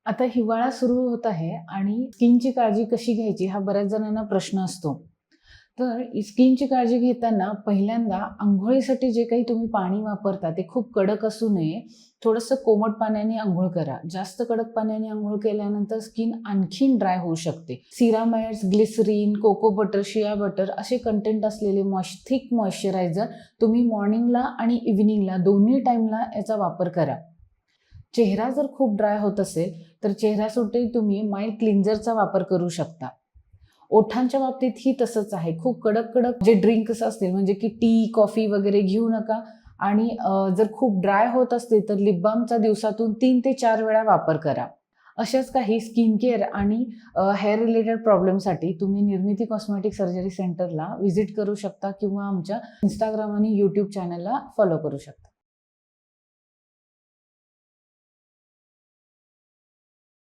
आता हिवाळा सुरू होत आहे आणि स्किनची काळजी कशी घ्यायची हा बऱ्याच जणांना प्रश्न असतो. तर स्किनची काळजी घेताना पहिल्यांदा अंघोळीसाठी जे काही तुम्ही पाणी वापरता ते खूप कडक असू नये. थोडंसं कोमट पाण्याने अंघोळ करा. जास्त कडक पाण्याने अंघोळ केल्यानंतर स्किन आणखीन ड्राय होऊ शकते. Ceramides, glycerin, cocoa butter, shea butter असे कंटेंट असलेले थिक मॉइश्चरायझर तुम्ही मॉर्निंगला आणि इव्हिनिंगला दोन्ही टाईमला याचा वापर करा. चेहरा जर खूप ड्राय होत असेल तर चेहऱ्यासाठी तुम्ही माइल्ड क्लिन्झरचा वापर करू शकता. ओठांच्या बाबतीतही तसंच आहे. खूप कडक जे ड्रिंक्स असतील म्हणजे की टी, कॉफी वगैरे घेऊ नका आणि जर खूप ड्राय होत असतील तर लिप बामचा दिवसातून 3 ते 4 वेळा वापर करा. अशाच काही स्किन केअर आणि हेअर रिलेटेड प्रॉब्लेमसाठी तुम्ही निर्मिती कॉस्मेटिक सर्जरी सेंटरला व्हिजिट करू शकता किंवा आमच्या Instagram आणि YouTube चॅनलला फॉलो करू शकता.